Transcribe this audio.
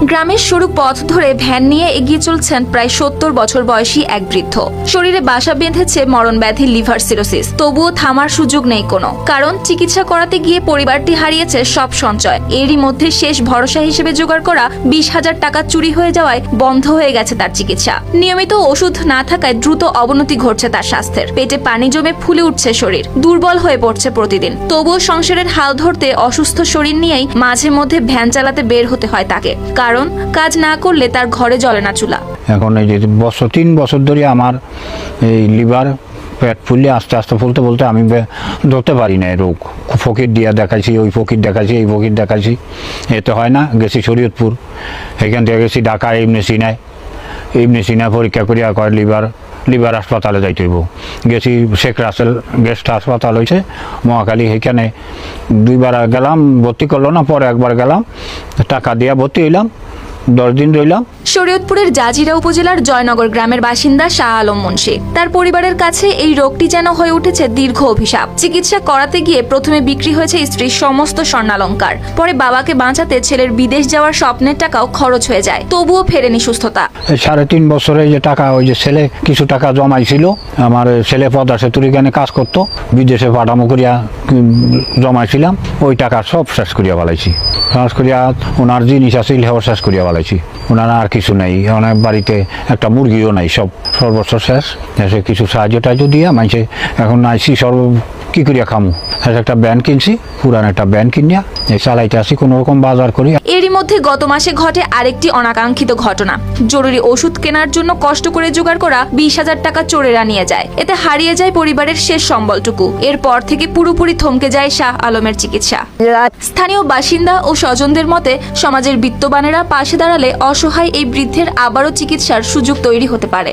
গ্রামের সরু পথ ধরে ভ্যান নিয়ে এগিয়ে চলছেন প্রায় ৭০ বছর বয়সী এক বৃদ্ধ। শরীরে বাসা বেঁধেছে মরণ ব্যাধি লিভার সিরোসিস। তবুও থামার সুযোগ নেই কোনো, কারণ চিকিৎসা করাতে গিয়ে পরিবারটি হারিয়েছে সব সঞ্চয়। এরই মধ্যে শেষ ভরসা হিসেবে জোগাড় করা ২০,০০০ টাকা চুরি হয়ে যাওয়ায় বন্ধ হয়ে গেছে তার চিকিৎসা। নিয়মিত ওষুধ না থাকায় দ্রুত অবনতি ঘটছে তার স্বাস্থ্যের। পেটে পানি জমে ফুলে উঠছে শরীর, দুর্বল হয়ে পড়ছে প্রতিদিন। তবুও সংসারের হাল ধরতে অসুস্থ শরীর নিয়েই মাঝে মধ্যে ভ্যান চালাতে বের হতে হয় তাকে, কারণ কাজ না করলে তার ঘরে জ্বলে না চুলা। এখন এই যে ৩ বছর ধরে আমার এই লিভার পেট ফুললে আস্তে আস্তে ফুলতে বলতে আমি ধরতে পারি না রোগ। ফকির দিয়া দেখাইছি, ওই ফকির দেখাইছি, এই ফকির দেখাইছি, এতে হয় না। গেছি শরীয়তপুর, এখান থেকে গেছি ঢাকা এমনি সিনায় পরীক্ষা করিয়া কয় লিভার হাসপাতালে যাইতে হইব। গেছি শেখ রাসেল গেস্ট হাসপাতাল হয়েছে মহাখালী, সেখানে 2বার গেলাম, ভর্তি করলো না। পরে একবার গেলাম, টাকা দিয়া ভর্তি হইলাম, 10 দিন রইলাম। শরীয়তপুরের জাজিরা উপজেলার জয়নগর গ্রামের বাসিন্দা শাহ আলম মুন্সি। তার পরিবারের কাছে এই রোগটি যেন হয়ে উঠেছে দীর্ঘ অভিশাপ। চিকিৎসা করাতে গিয়ে প্রথমে বিক্রি হয়েছে স্ত্রীর সমস্ত স্বর্ণালংকার, পরে বাবাকে বাঁচাতে ছেলের বিদেশ যাওয়ার স্বপ্নের টাকাও খরচ হয়ে যায়। তবুও ফেরেনি সুস্থতা। 3.5 বছরে যে টাকা, ওই যে ছেলে কিছু টাকা জমাইছিল, আমার ছেলে পদ্মা সেতুর এখানে কাজ করতো, বিদেশে পাঠামো করিয়া জমাইছিলাম, ওই টাকা সব শেষ করিয়া ফেলাইছি। শেষ করিয়া ওনার জিনিস আছিল শেষ করিয়া ফেলাইছি। ওনার আর কিছু নাই, অনেক বাড়িতে একটা মুরগিও নাই, সব সর্বস্ব শেষ। এসে কিছু সাহায্য টাহায্য দিয়া মানছে এখন আইসি কি করিয়া খামু। একটা ব্যান কিনছি, পুরান একটা ব্যান কিনিয়া চালাইতে আসি কোন রকম বাজার করি। এরই মধ্যে গত মাসে ঘটে আরেকটি অনাকাঙ্ক্ষিত ঘটনা। জরুরি ওষুধ কেনার জন্য কষ্ট করে জোগাড় করা ২০,০০০ টাকা চোরেরা নিয়ে যায়। এতে হারিয়ে যায় পরিবারের শেষ সম্বলটুকু। এরপর থেকে পুরোপুরি থমকে যায় শাহ আলমের চিকিৎসা। স্থানীয় বাসিন্দা ও স্বজনদের মতে, সমাজের বিত্তবানেরা পাশে দাঁড়ালে অসহায় এই বৃদ্ধের আবারও চিকিৎসার সুযোগ তৈরি হতে পারে।